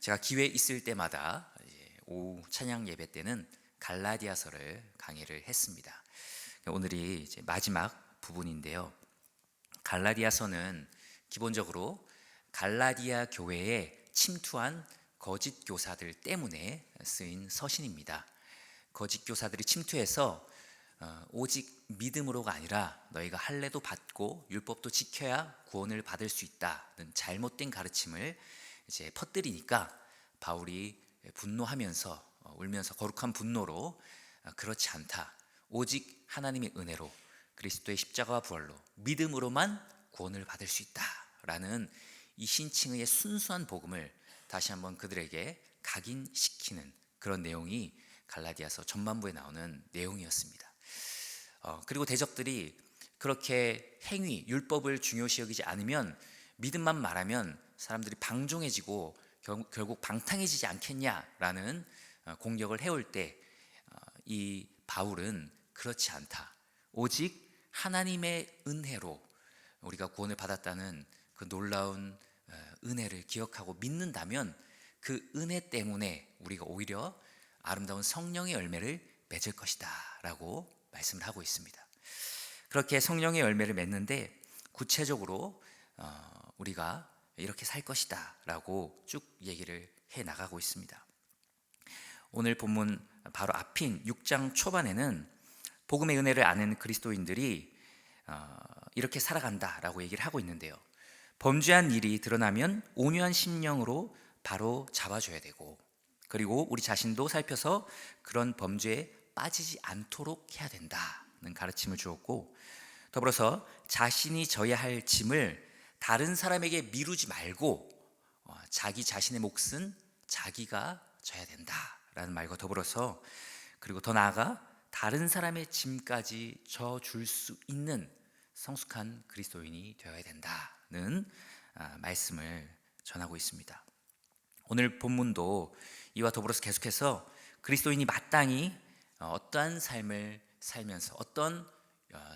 제가 기회 있을 때마다 오후 찬양 예배 때는 갈라디아서를 강의를 했습니다. 오늘이 이제 마지막 부분인데요. 갈라디아서는 기본적으로 갈라디아 교회에 침투한 거짓 교사들 때문에 쓰인 서신입니다. 거짓 교사들이 침투해서 오직 믿음으로가 아니라 너희가 할례도 받고 율법도 지켜야 구원을 받을 수 있다는 잘못된 가르침을 이제 퍼뜨리니까 바울이 분노하면서 울면서 거룩한 분노로 그렇지 않다. 오직 하나님의 은혜로 그리스도의 십자가와 부활로 믿음으로만 구원을 받을 수 있다라는 이 신칭의 순수한 복음을 다시 한번 그들에게 각인시키는 그런 내용이 갈라디아서 전반부에 나오는 내용이었습니다. 그리고 대적들이 그렇게 행위, 율법을 중요시 여기지 않으면 믿음만 말하면 사람들이 방종해지고 결국 방탕해지지 않겠냐라는 공격을 해올 때 이 바울은 그렇지 않다. 오직 하나님의 은혜로 우리가 구원을 받았다는 그 놀라운 은혜를 기억하고 믿는다면 그 은혜 때문에 우리가 오히려 아름다운 성령의 열매를 맺을 것이다 라고 말씀을 하고 있습니다. 그렇게 성령의 열매를 맺는데 구체적으로 우리가 이렇게 살 것이다 라고 쭉 얘기를 해 나가고 있습니다. 오늘 본문 바로 앞인 6장 초반에는 복음의 은혜를 아는 그리스도인들이 이렇게 살아간다라고 얘기를 하고 있는데요. 범죄한 일이 드러나면 온유한 심령으로 바로 잡아줘야 되고, 그리고 우리 자신도 살펴서 그런 범죄에 빠지지 않도록 해야 된다는 가르침을 주었고, 더불어서 자신이 져야 할 짐을 다른 사람에게 미루지 말고 자기 자신의 몫은 자기가 져야 된다라는 말과 더불어서, 그리고 더 나아가 다른 사람의 짐까지 져줄 수 있는 성숙한 그리스도인이 되어야 된다는 말씀을 전하고 있습니다. 오늘 본문도 이와 더불어서 계속해서 그리스도인이 마땅히 어떠한 삶을 살면서 어떤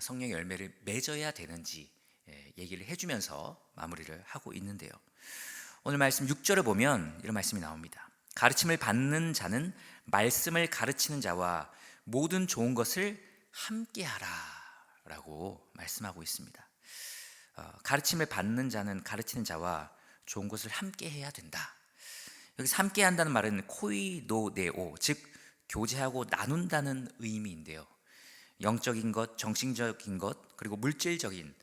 성령의 열매를 맺어야 되는지 얘기를 해주면서 마무리를 하고 있는데요. 오늘 말씀 6절을 보면 이런 말씀이 나옵니다. 가르침을 받는 자는 말씀을 가르치는 자와 모든 좋은 것을 함께하라 라고 말씀하고 있습니다. 가르침을 받는 자는 가르치는 자와 좋은 것을 함께해야 된다. 여기서 함께한다는 말은 코이노네오, 즉 교제하고 나눈다는 의미인데요. 영적인 것, 정신적인 것, 그리고 물질적인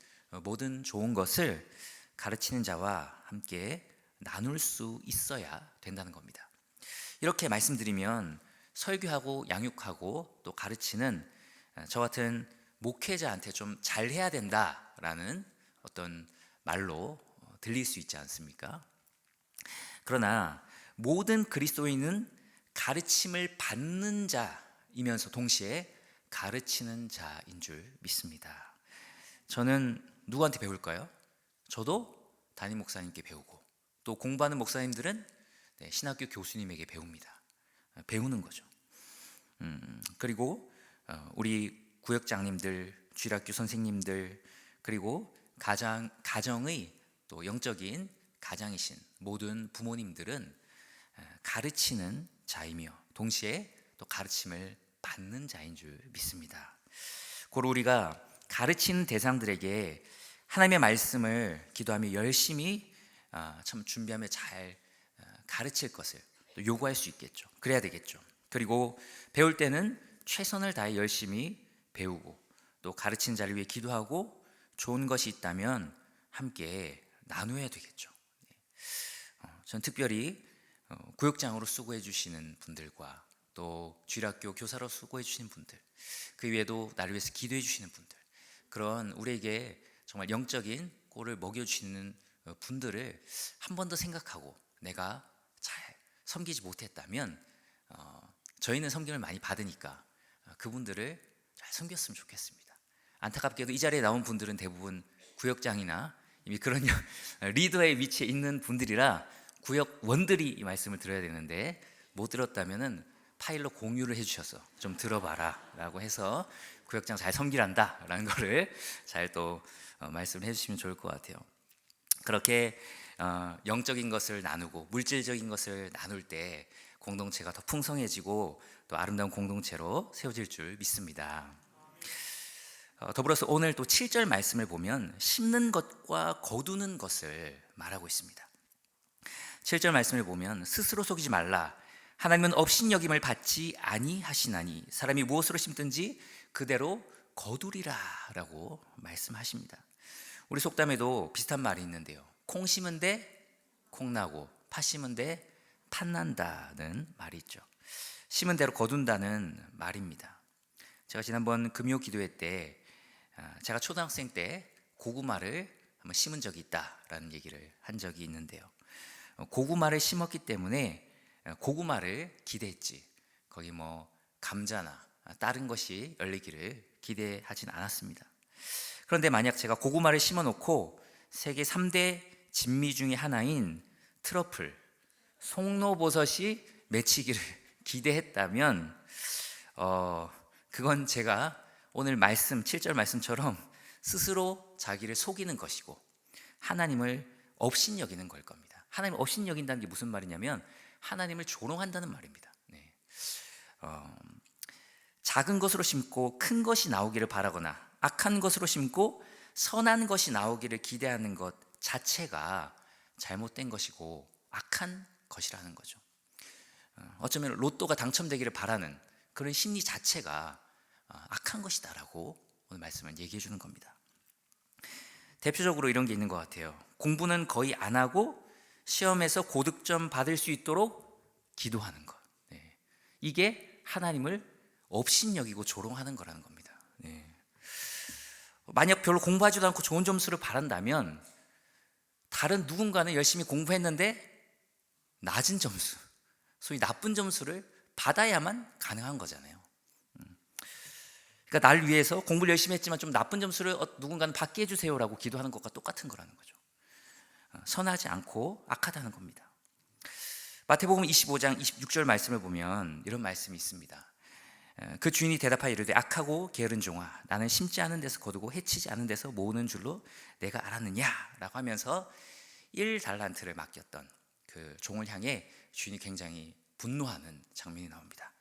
모든 좋은 것을 가르치는 자와 함께 나눌 수 있어야 된다는 겁니다. 이렇게 말씀드리면 설교하고 양육하고 또 가르치는 저 같은 목회자한테 좀 잘해야 된다라는 어떤 말로 들릴 수 있지 않습니까? 그러나 모든 그리스도인은 가르침을 받는 자이면서 동시에 가르치는 자인 줄 믿습니다. 저는 누구한테 배울까요? 저도 담임 목사님께 배우고, 또 공부하는 목사님들은 신학교 교수님에게 배웁니다. 배우는 거죠. 그리고 우리 구역장님들, 주일학교 선생님들, 그리고 가정의 또 영적인 가장이신 모든 부모님들은 가르치는 자이며 동시에 또 가르침을 받는 자인 줄 믿습니다. 고로 우리가 가르치는 대상들에게 하나님의 말씀을 기도하며 열심히 참 준비하며 잘 가르칠 것을 또 요구할 수 있겠죠. 그래야 되겠죠. 그리고 배울 때는 최선을 다해 열심히 배우고, 또 가르치는 자를 위해 기도하고, 좋은 것이 있다면 함께 나누어야 되겠죠. 저는 특별히 구역장으로 수고해 주시는 분들과 또 주일학교 교사로 수고해 주시는 분들, 그 외에도 나를 위해서 기도해 주시는 분들, 그런 우리에게 정말 영적인 꼴을 먹여주시는 분들을 한 번 더 생각하고, 내가 잘 섬기지 못했다면 저희는 섬김을 많이 받으니까 그분들을 잘 섬겼으면 좋겠습니다. 안타깝게도 이 자리에 나온 분들은 대부분 구역장이나 이미 그런 리더의 위치에 있는 분들이라 구역원들이 이 말씀을 들어야 되는데, 못 들었다면 파일로 공유를 해주셔서 좀 들어봐라 라고 해서 구역장 잘 섬기란다 라는 거를 잘 또 말씀을 해주시면 좋을 것 같아요. 그렇게 영적인 것을 나누고 물질적인 것을 나눌 때 공동체가 더 풍성해지고 또 아름다운 공동체로 세워질 줄 믿습니다. 더불어서 오늘 또 7절 말씀을 보면 심는 것과 거두는 것을 말하고 있습니다. 7절 말씀을 보면 스스로 속이지 말라. 하나님은 업신여김을 받지 아니하시나니 사람이 무엇으로 심든지 그대로 거두리라 라고 말씀하십니다. 우리 속담에도 비슷한 말이 있는데요. 콩 심은 데 콩 나고 팥 심은 데 팥 난다는 말이 있죠. 심은 대로 거둔다는 말입니다. 제가 지난번 금요 기도회 때 제가 초등학생 때 고구마를 한번 심은 적이 있다라는 얘기를 한 적이 있는데요. 고구마를 심었기 때문에 고구마를 기대했지 거기 뭐 감자나 다른 것이 열리기를 기대하진 않았습니다. 그런데 만약 제가 고구마를 심어 놓고 세계 3대 진미 중에 하나인 트러플, 송로버섯이 맺히기를 기대했다면 그건 제가 오늘 말씀 7절 말씀처럼 스스로 자기를 속이는 것이고 하나님을 업신여기는 걸 겁니다. 하나님을 업신여긴다는 게 무슨 말이냐면 하나님을 조롱한다는 말입니다. 네. 작은 것으로 심고 큰 것이 나오기를 바라거나 악한 것으로 심고 선한 것이 나오기를 기대하는 것 자체가 잘못된 것이고 악한 것이라는 거죠. 어쩌면 로또가 당첨되기를 바라는 그런 심리 자체가 악한 것이다라고 오늘 말씀을 얘기해 주는 겁니다. 대표적으로 이런 게 있는 것 같아요. 공부는 거의 안 하고 시험에서 고득점 받을 수 있도록 기도하는 것. 네. 이게 하나님을 업신여기고 조롱하는 거라는 겁니다. 네. 만약 별로 공부하지도 않고 좋은 점수를 바란다면 다른 누군가는 열심히 공부했는데 낮은 점수, 소위 나쁜 점수를 받아야만 가능한 거잖아요. 그러니까 날 위해서 공부를 열심히 했지만 좀 나쁜 점수를 누군가는 받게 해주세요라고 기도하는 것과 똑같은 거라는 거죠. 선하지 않고 악하다는 겁니다. 마태복음 25장 26절 말씀을 보면 이런 말씀이 있습니다. 그 주인이 대답하여 이르되 악하고 게으른 종아 나는 심지 않은 데서 거두고 해치지 않은 데서 모으는 줄로 내가 알았느냐 라고 하면서 1달란트를 맡겼던 그 종을 향해 주인이 굉장히 분노하는 장면이 나옵니다.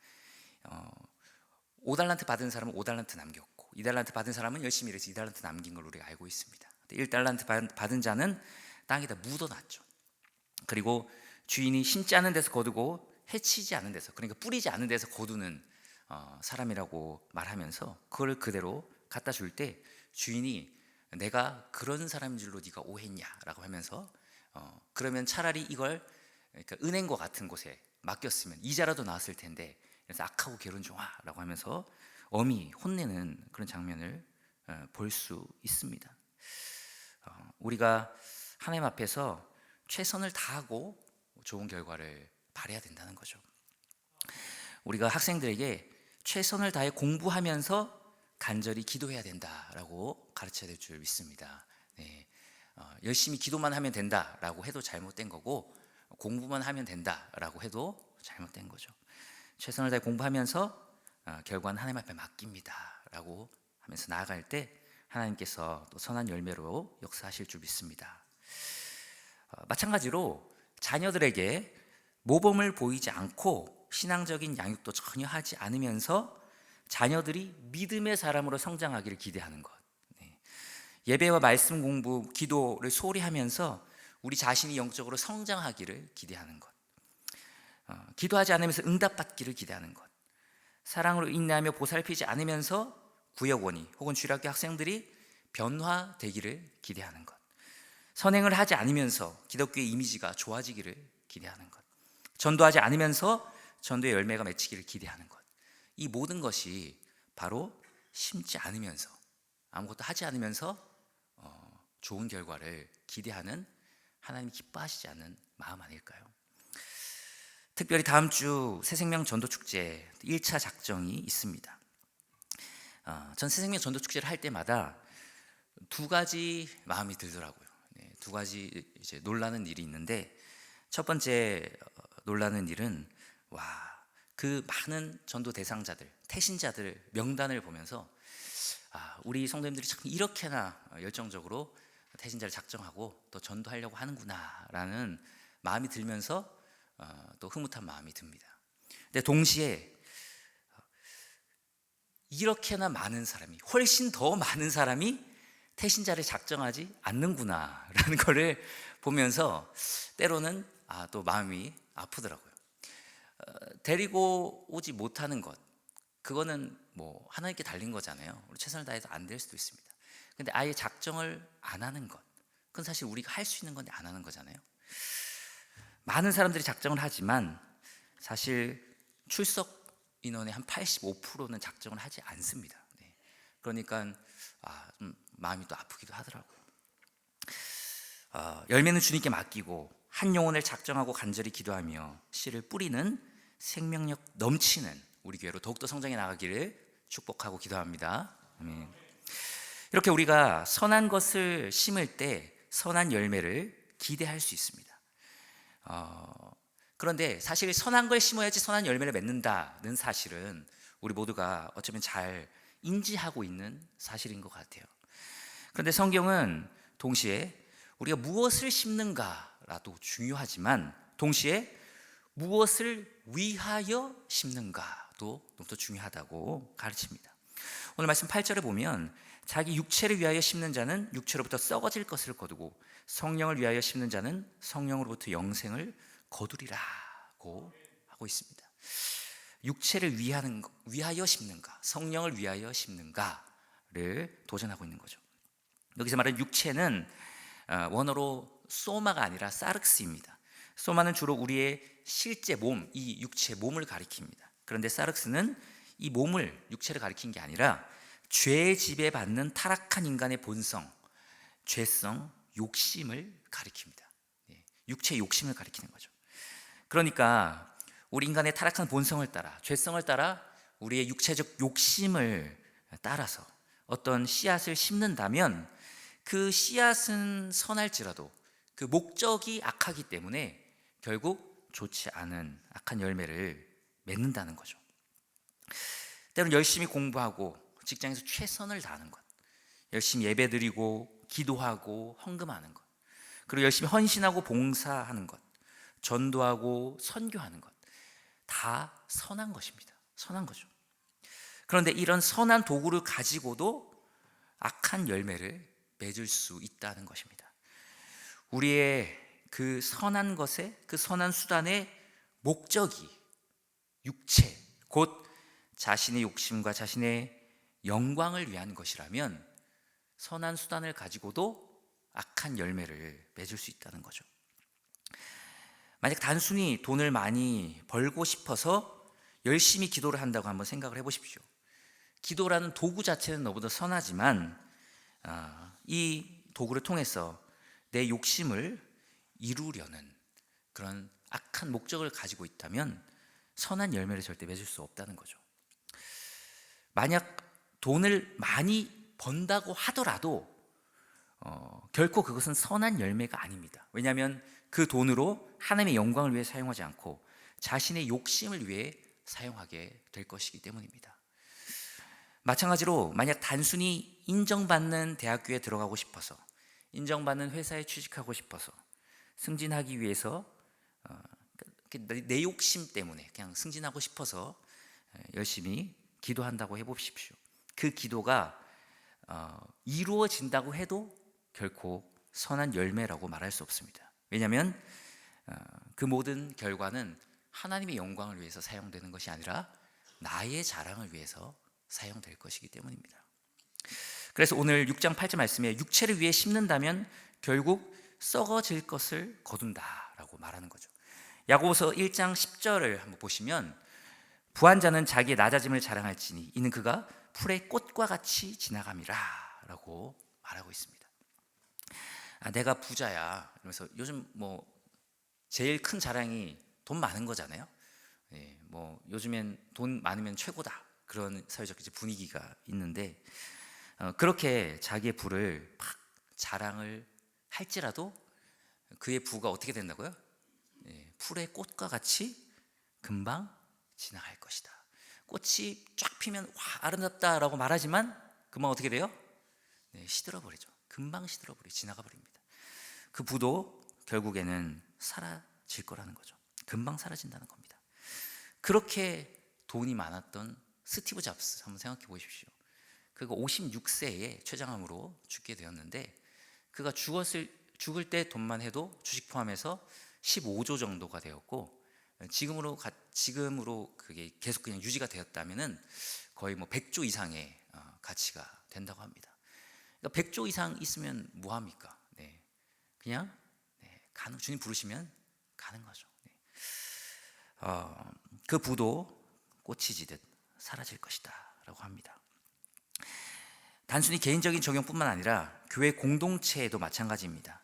5달란트 받은 사람은 5달란트 남겼고 2달란트 받은 사람은 열심히 일해서 2달란트 남긴 걸 우리가 알고 있습니다. 1달란트 받은 자는 땅에다 묻어놨죠. 그리고 주인이 심지 않은 데서 거두고 해치지 않은 데서, 그러니까 뿌리지 않은 데서 거두는 사람이라고 말하면서 그걸 그대로 갖다 줄 때 주인이 내가 그런 사람인 줄로 네가 오했냐라고 하면서 그러면 차라리 이걸 그러니까 은행과 같은 곳에 맡겼으면 이자라도 나왔을 텐데, 그래서 악하고 게으른 종아라고 하면서 엄히 혼내는 그런 장면을 볼 수 있습니다. 우리가 하나님 앞에서 최선을 다하고 좋은 결과를 발해야 된다는 거죠. 우리가 학생들에게 최선을 다해 공부하면서 간절히 기도해야 된다라고 가르쳐야 될 줄 믿습니다. 네. 열심히 기도만 하면 된다라고 해도 잘못된 거고 공부만 하면 된다라고 해도 잘못된 거죠. 최선을 다해 공부하면서 결과는 하나님 앞에 맡깁니다라고 하면서 나아갈 때 하나님께서 또 선한 열매로 역사하실 줄 믿습니다. 마찬가지로 자녀들에게 모범을 보이지 않고 신앙적인 양육도 전혀 하지 않으면서 자녀들이 믿음의 사람으로 성장하기를 기대하는 것. 예배와 말씀 공부, 기도를 소홀히 하면서 우리 자신이 영적으로 성장하기를 기대하는 것. 기도하지 않으면서 응답받기를 기대하는 것. 사랑으로 인내하며 보살피지 않으면서 구역원이 혹은 주일학교 학생들이 변화되기를 기대하는 것. 선행을 하지 않으면서 기독교의 이미지가 좋아지기를 기대하는 것. 전도하지 않으면서 전도의 열매가 맺히기를 기대하는 것. 이 모든 것이 바로 심지 않으면서 아무것도 하지 않으면서 좋은 결과를 기대하는 하나님이 기뻐하시지 않는 마음 아닐까요? 특별히 다음 주 새생명 전도축제 1차 작정이 있습니다. 전 새생명 전도축제를 할 때마다 두 가지 마음이 들더라고요. 두 가지 이제 놀라는 일이 있는데, 첫 번째 놀라는 일은 그 많은 전도 대상자들, 태신자들 명단을 보면서 우리 성도님들이 참 이렇게나 열정적으로 태신자를 작정하고 또 전도하려고 하는구나라는 마음이 들면서 또 흐뭇한 마음이 듭니다. 근데 동시에 이렇게나 많은 사람이, 훨씬 더 많은 사람이 태신자를 작정하지 않는구나라는 것을 보면서 때로는 또 마음이 아프더라고요. 데리고 오지 못하는 것, 그거는 뭐 하나님께 달린 거잖아요. 우리 최선을 다해도 안 될 수도 있습니다. 근데 아예 작정을 안 하는 것, 그건 사실 우리가 할 수 있는 건데 안 하는 거잖아요. 많은 사람들이 작정을 하지만 사실 출석 인원의 한 85%는 작정을 하지 않습니다. 네. 그러니까 좀 마음이 또 아프기도 하더라고요. 열매는 주님께 맡기고 한 영혼을 작정하고 간절히 기도하며 씨를 뿌리는 생명력 넘치는 우리 교회로 더욱더 성장해 나가기를 축복하고 기도합니다. 아멘. 이렇게 우리가 선한 것을 심을 때 선한 열매를 기대할 수 있습니다. 그런데 사실 선한 걸 심어야지 선한 열매를 맺는다는 사실은 우리 모두가 어쩌면 잘 인지하고 있는 사실인 것 같아요. 그런데 성경은 동시에 우리가 무엇을 심는가라도 중요하지만 동시에 무엇을 위하여 심는가도 또 중요하다고 가르칩니다. 오늘 말씀 8절에 보면 자기 육체를 위하여 심는 자는 육체로부터 썩어질 것을 거두고 성령을 위하여 심는 자는 성령으로부터 영생을 거두리라고 하고 있습니다. 육체를 위하여 심는가, 성령을 위하여 심는가를 도전하고 있는 거죠. 여기서 말하는 육체는 원어로 소마가 아니라 사르크스입니다. 소마는 주로 우리의 실제 몸, 이 육체 몸을 가리킵니다. 그런데 사르크스는 이 몸을, 육체를 가리킨 게 아니라 죄에 지배받는 타락한 인간의 본성, 죄성, 욕심을 가리킵니다. 육체의 욕심을 가리키는 거죠. 그러니까 우리 인간의 타락한 본성을 따라, 죄성을 따라 우리의 육체적 욕심을 따라서 어떤 씨앗을 심는다면 그 씨앗은 선할지라도 그 목적이 악하기 때문에 결국 좋지 않은 악한 열매를 맺는다는 거죠. 때로는 열심히 공부하고 직장에서 최선을 다하는 것, 열심히 예배드리고 기도하고 헌금하는 것, 그리고 열심히 헌신하고 봉사하는 것, 전도하고 선교하는 것, 다 선한 것입니다. 선한 거죠. 그런데 이런 선한 도구를 가지고도 악한 열매를 맺을 수 있다는 것입니다. 우리의 그 선한 것의, 그 선한 수단의 목적이 육체, 곧 자신의 욕심과 자신의 영광을 위한 것이라면 선한 수단을 가지고도 악한 열매를 맺을 수 있다는 거죠. 만약 단순히 돈을 많이 벌고 싶어서 열심히 기도를 한다고 한번 생각을 해보십시오. 기도라는 도구 자체는 너보다 선하지만 이 도구를 통해서 내 욕심을 이루려는 그런 악한 목적을 가지고 있다면 선한 열매를 절대 맺을 수 없다는 거죠. 만약 돈을 많이 번다고 하더라도 결코 그것은 선한 열매가 아닙니다. 왜냐하면 그 돈으로 하나님의 영광을 위해 사용하지 않고 자신의 욕심을 위해 사용하게 될 것이기 때문입니다. 마찬가지로 만약 단순히 인정받는 대학교에 들어가고 싶어서, 인정받는 회사에 취직하고 싶어서, 승진하기 위해서 내 욕심 때문에 그냥 승진하고 싶어서 열심히 기도한다고 해보십시오. 그 기도가 이루어진다고 해도 결코 선한 열매라고 말할 수 없습니다. 왜냐하면 그 모든 결과는 하나님의 영광을 위해서 사용되는 것이 아니라 나의 자랑을 위해서 사용될 것이기 때문입니다. 그래서 오늘 6장 8절 말씀에 육체를 위해 심는다면 결국 썩어질 것을 거둔다라고 말하는 거죠. 야고보서 1장 10절을 한번 보시면 부한 자는 자기의 낮아짐을 자랑할지니 이는 그가 풀의 꽃과 같이 지나감이라 라고 말하고 있습니다. 내가 부자야 이러면서 요즘 뭐 제일 큰 자랑이 돈 많은 거잖아요. 뭐 요즘엔 돈 많으면 최고다, 그런 사회적 분위기가 있는데 그렇게 자기의 부를 막 자랑을 할지라도 그의 부가 어떻게 된다고요? 풀의 꽃과 같이 금방 지나갈 것이다. 꽃이 쫙 피면 와 아름답다라고 말하지만 금방 어떻게 돼요? 시들어 버리죠. 금방 시들어버려 지나가 버립니다. 그 부도 결국에는 사라질 거라는 거죠. 금방 사라진다는 겁니다. 그렇게 돈이 많았던 스티브 잡스 한번 생각해 보십시오. 그가 56세에 췌장암으로 죽게 되었는데, 그가 죽을 때 돈만 해도 주식 포함해서 15조 정도가 되었고, 지금으로 그게 계속 그냥 유지가 되었다면은 거의 뭐 100조 이상의 가치가 된다고 합니다. 그러니까 100조 이상 있으면 뭐 합니까? 네, 그냥 주님 부르시면 가는 거죠. 그 부도 꽃이 지듯 사라질 것이다라고 합니다. 단순히 개인적인 적용뿐만 아니라 교회 공동체에도 마찬가지입니다.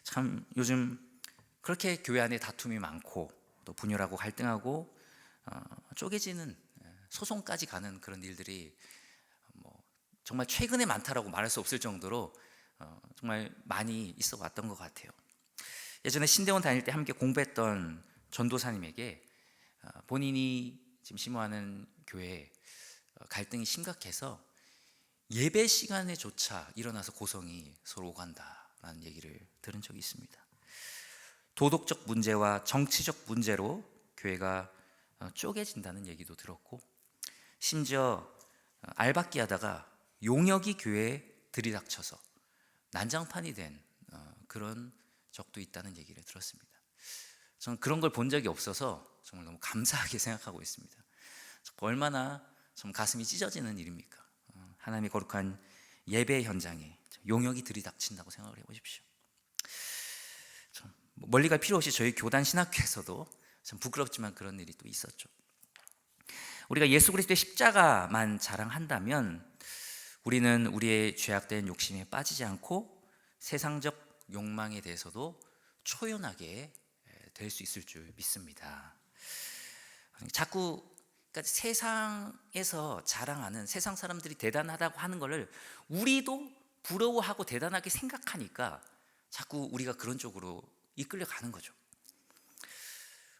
참 요즘 그렇게 교회 안에 다툼이 많고 또 분열하고 갈등하고 쪼개지는 소송까지 가는 그런 일들이 정말 최근에 많다라고 말할 수 없을 정도로 정말 많이 있어 왔던 것 같아요. 예전에 신대원 다닐 때 함께 공부했던 전도사님에게 본인이 지금 심호하는 교회에 갈등이 심각해서 예배 시간에조차 일어나서 고성이 서로 오간다라는 얘기를 들은 적이 있습니다. 도덕적 문제와 정치적 문제로 교회가 쪼개진다는 얘기도 들었고, 심지어 알박기 하다가 용역이 교회에 들이닥쳐서 난장판이 된 그런 적도 있다는 얘기를 들었습니다. 저는 그런 걸 본 적이 없어서 정말 너무 감사하게 생각하고 있습니다. 얼마나 좀 가슴이 찢어지는 일입니까? 하나님의 거룩한 예배 현장에 용역이 들이닥친다고 생각을 해보십시오. 멀리 갈 필요 없이 저희 교단 신학교에서도 참 부끄럽지만 그런 일이 또 있었죠. 우리가 예수 그리스도의 십자가만 자랑한다면 우리는 우리의 죄악된 욕심에 빠지지 않고 세상적 욕망에 대해서도 초연하게 될 수 있을 줄 믿습니다. 자꾸 그러니까 세상에서 자랑하는, 세상 사람들이 대단하다고 하는 것을 우리도 부러워하고 대단하게 생각하니까 자꾸 우리가 그런 쪽으로 이끌려 가는 거죠.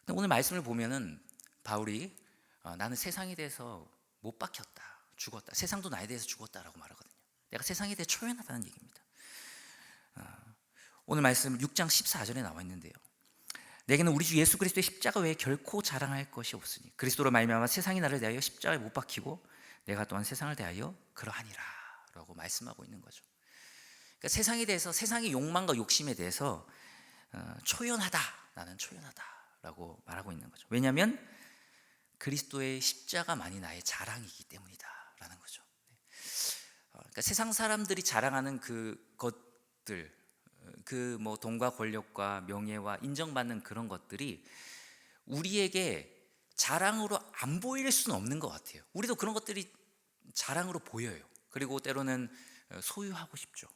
오늘 말씀을 보면은 바울이 나는 세상에 대해서 못 박혔다, 죽었다, 세상도 나에 대해서 죽었다라고 말하거든요. 내가 세상에 대해 초연하다는 얘기입니다. 오늘 말씀 6장 14절에 나와 있는데요, 내게는 우리 주 예수 그리스도의 십자가 외에 결코 자랑할 것이 없으니 그리스도로 말미암아 세상이 나를 대하여 십자가에 못 박히고 내가 또한 세상을 대하여 그러하니라 라고 말씀하고 있는 거죠. 그러니까 세상에 대해서, 세상의 욕망과 욕심에 대해서 초연하다, 나는 초연하다라고 말하고 있는 거죠. 왜냐하면 그리스도의 십자가만이 나의 자랑이기 때문이다라는 거죠. 그러니까 세상 사람들이 자랑하는 그 것들, 그 뭐 돈과 권력과 명예와 인정받는 그런 것들이 우리에게 자랑으로 안 보일 수는 없는 것 같아요. 우리도 그런 것들이 자랑으로 보여요. 그리고 때로는 소유하고 싶죠.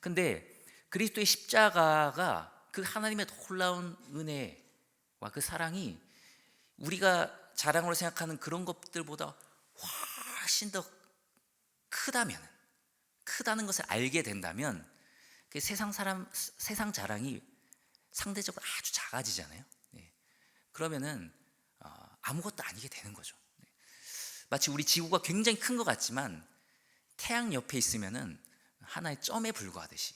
근데 그리스도의 십자가가 그 하나님의 놀라운 은혜와 그 사랑이 우리가 자랑으로 생각하는 그런 것들보다 훨씬 더 크다는 것을 알게 된다면 세상 자랑이 상대적으로 아주 작아지잖아요. 그러면은 아무것도 아니게 되는 거죠. 마치 우리 지구가 굉장히 큰 것 같지만 태양 옆에 있으면은 하나의 점에 불과하듯이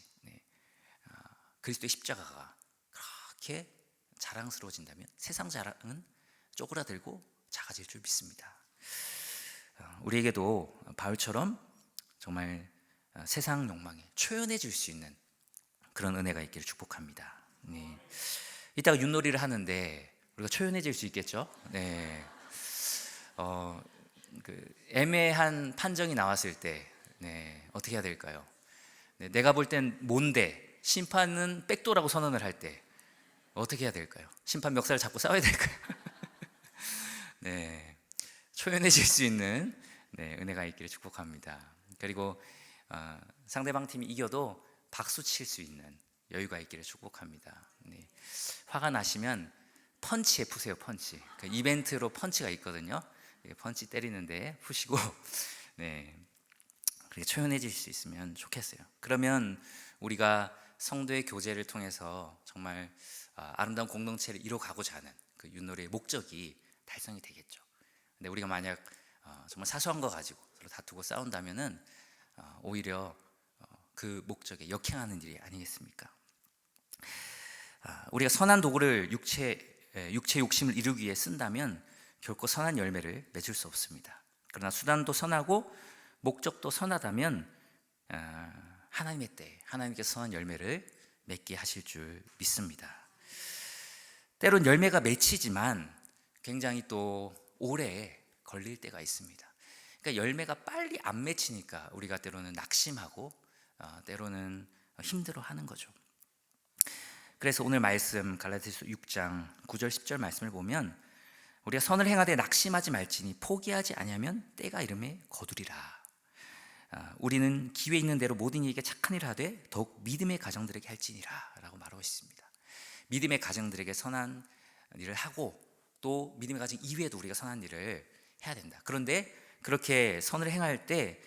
그리스도의 십자가가 그렇게 자랑스러워진다면 세상 자랑은 쪼그라들고 작아질 줄 믿습니다. 우리에게도 바울처럼 정말 세상 욕망에 초연해질 수 있는 그런 은혜가 있기를 축복합니다. 이따가 윷놀이를 하는데 우리가 초연해질 수 있겠죠? 그 애매한 판정이 나왔을 때 어떻게 해야 될까요? 내가 볼 땐 뭔데 심판은 백도라고 선언을 할 때 어떻게 해야 될까요? 심판 멱살을 잡고 싸워야 될까요? 초연해질 수 있는 은혜가 있기를 축복합니다. 그리고 상대방 팀이 이겨도 박수 칠 수 있는 여유가 있기를 축복합니다. 화가 나시면 펀치에 푸세요. 펀치. 그 이벤트로 펀치가 있거든요. 펀치 때리는데 푸시고 그렇게 초연해질 수 있으면 좋겠어요. 그러면 우리가 성도의 교제를 통해서 정말 아름다운 공동체를 이뤄가고자 하는 그 윷놀이의 목적이 달성이 되겠죠. 근데 우리가 만약 정말 사소한 거 가지고 서로 다투고 싸운다면은 오히려 그 목적에 역행하는 일이 아니겠습니까? 우리가 선한 도구를 육체 욕심을 이루기 위해 쓴다면 결코 선한 열매를 맺을 수 없습니다. 그러나 수단도 선하고 목적도 선하다면 하나님의 때에 하나님께서 선한 열매를 맺게 하실 줄 믿습니다. 때론 열매가 맺히지만 굉장히 또 오래 걸릴 때가 있습니다. 그러니까 열매가 빨리 안 맺히니까 우리가 때로는 낙심하고 때로는 힘들어하는 거죠. 그래서 오늘 말씀 갈라디아서 6장 9절 10절 말씀을 보면 우리가 선을 행하되 낙심하지 말지니 포기하지 아니하면 때가 이름에 거두리라. 우리는 기회 있는 대로 모든 이에게 착한 일을 하되 더욱 믿음의 가정들에게 할지니라 라고 말하고 있습니다. 믿음의 가정들에게 선한 일을 하고 또 믿음의 가정 이외에도 우리가 선한 일을 해야 된다. 그런데 그렇게 선을 행할 때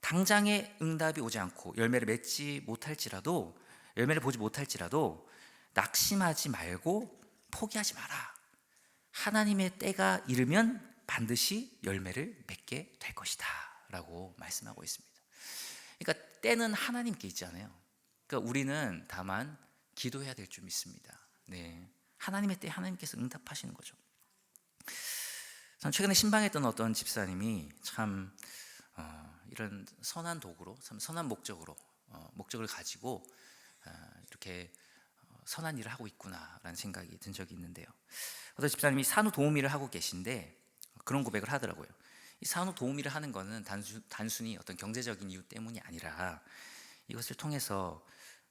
당장의 응답이 오지 않고 열매를 맺지 못할지라도 열매를 보지 못할지라도 낙심하지 말고 포기하지 마라. 하나님의 때가 이르면 반드시 열매를 맺게 될 것이다 라고 말씀하고 있습니다. 그러니까 때는 하나님께 있잖아요. 그러니까 우리는 다만 기도해야 될 줄 믿습니다. 네, 하나님의 때 하나님께서 응답하시는 거죠. 전 최근에 신방했던 어떤 집사님이 참 이런 선한 도구로, 선한 목적을 가지고 이렇게 선한 일을 하고 있구나라는 생각이 든 적이 있는데요. 어떤 집사님이 산후도우미를 하고 계신데 그런 고백을 하더라고요. 이 산후도우미를 하는 것은 단순히 어떤 경제적인 이유 때문이 아니라 이것을 통해서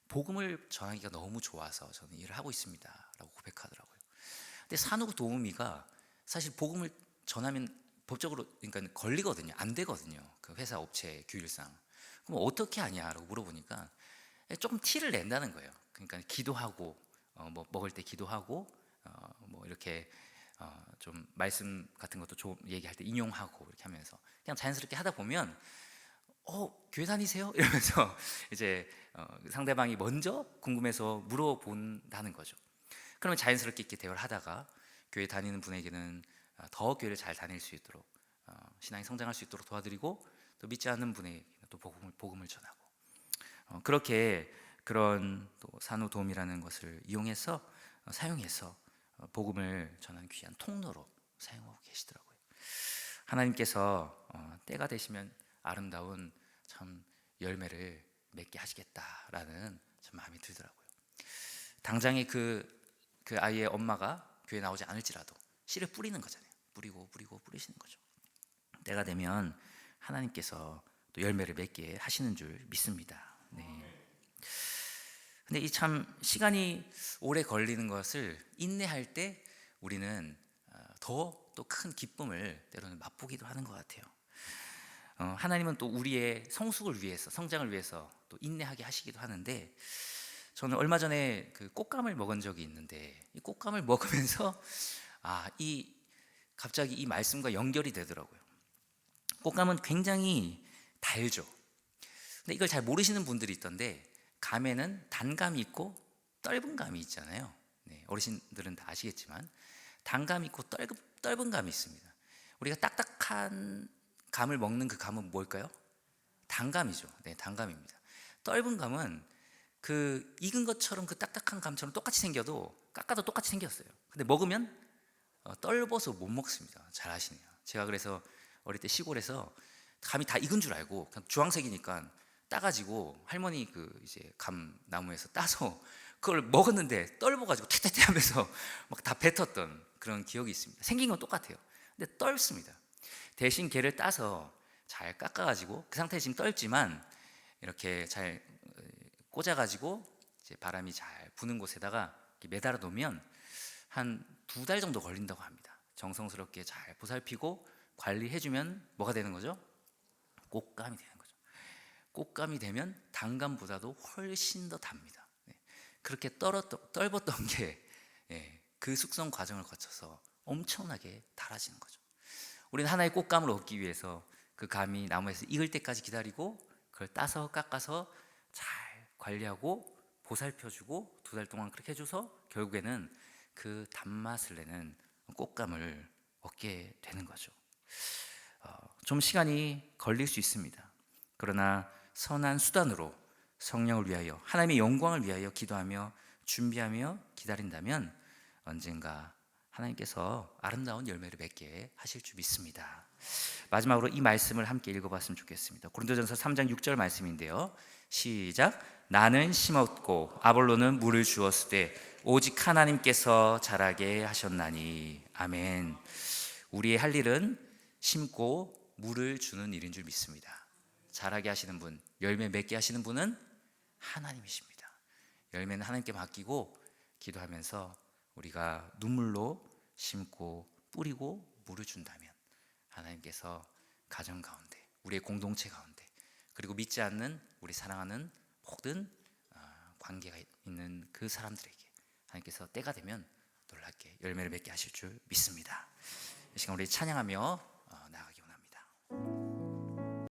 복음을 전하기가 너무 좋아서 저는 일을 하고 있습니다 라고 고백하더라고요. 근데 산후도우미가 사실 복음을 전하면 법적으로 그러니까 걸리거든요. 안 되거든요. 그 회사 업체 규율상. 그럼 어떻게 하냐라고 물어보니까 조금 티를 낸다는 거예요. 그러니까 기도하고 뭐 먹을 때 기도하고 뭐 이렇게 좀 말씀 같은 것도 좀 얘기할 때 인용하고 이렇게 하면서 그냥 자연스럽게 하다 보면 교회 다니세요? 이러면서 이제 상대방이 먼저 궁금해서 물어본다는 거죠. 그러면 자연스럽게 이렇게 대화를 하다가 교회 다니는 분에게는 더 교회를 잘 다닐 수 있도록 신앙이 성장할 수 있도록 도와드리고 또 믿지 않는 분에게 또 복음을 전하고 그렇게 그런 또 산후도움이라는 것을 이용해서 사용해서 복음을 전하는 귀한 통로로 사용하고 계시더라고요. 하나님께서 때가 되시면 아름다운 참 열매를 맺게 하시겠다라는 참 마음이 들더라고요. 당장에 그 아이의 엄마가 교회 나오지 않을지라도 씨를 뿌리는 거잖아요. 뿌리시는 거죠. 때가 되면 하나님께서 또 열매를 맺게 하시는 줄 믿습니다. 네. 근데 이 참 시간이 오래 걸리는 것을 인내할 때 우리는 더 또 큰 기쁨을 때로는 맛보기도 하는 것 같아요. 하나님은 또 우리의 성숙을 위해서 성장을 위해서 또 인내하게 하시기도 하는데 저는 얼마 전에 그 꽃감을 먹은 적이 있는데 이 꽃감을 먹으면서 갑자기 이 말씀과 연결이 되더라고요. 꽃감은 굉장히 달죠. 근데 이걸 잘 모르시는 분들이 있던데 감에는 단감이 있고 떫은 감이 있잖아요. 네, 어르신들은 다 아시겠지만 단감이 있고 떫은 감이 있습니다. 우리가 딱딱한 감을 먹는 그 감은 뭘까요? 단감이죠. 네, 단감입니다. 떫은 감은 그 익은 것처럼 그 딱딱한 감처럼 똑같이 생겨도 깎아도 똑같이 생겼어요. 근데 먹으면 떫어서 못 먹습니다. 잘 아시네요. 제가 그래서 어릴 때 시골에서 감이 다 익은 줄 알고 그냥 주황색이니까 따가지고 할머니 그 이제 감 나무에서 따서 그걸 먹었는데 떫어가지고 퇴퇴퇴 하면서 막 다 뱉었던 그런 기억이 있습니다. 생긴 건 똑같아요. 근데 떫습니다. 대신 걔를 따서 잘 깎아가지고 그 상태에 지금 떫지만 이렇게 잘 꽂아가지고 이제 바람이 잘 부는 곳에다가 매달아 놓으면 한 2달 정도 걸린다고 합니다. 정성스럽게 잘 보살피고 관리해주면 뭐가 되는 거죠? 꽃감이 되는 거죠. 꽃감이 되면 단감보다도 훨씬 더 답니다. 그렇게 떫었던 게 그 숙성 과정을 거쳐서 엄청나게 달아지는 거죠. 우리는 하나의 꽃감을 얻기 위해서 그 감이 나무에서 익을 때까지 기다리고 그걸 따서 깎아서 잘 관리하고 보살펴주고 2달 동안 그렇게 해줘서 결국에는 그 단맛을 내는 꽃감을 얻게 되는 거죠. 좀 시간이 걸릴 수 있습니다. 그러나 선한 수단으로 성령을 위하여, 하나님의 영광을 위하여 기도하며 준비하며 기다린다면 언젠가 하나님께서 아름다운 열매를 맺게 하실 줄 믿습니다. 마지막으로 이 말씀을 함께 읽어봤으면 좋겠습니다. 고린도전서 3장 6절 말씀인데요, 시작. 나는 심었고 아볼로는 물을 주었으되 오직 하나님께서 자라게 하셨나니. 아멘. 우리의 할 일은 심고 물을 주는 일인 줄 믿습니다. 자라게 하시는 분, 열매 맺게 하시는 분은 하나님이십니다. 열매는 하나님께 맡기고 기도하면서 우리가 눈물로 심고 뿌리고 물을 준다면 하나님께서 가정 가운데, 우리의 공동체 가운데, 그리고 믿지 않는 우리 사랑하는 모든 관계가 있는 그 사람들에게 하나님께서 때가 되면 놀랍게 열매를 맺게 하실 줄 믿습니다. 이 시간 우리 찬양하며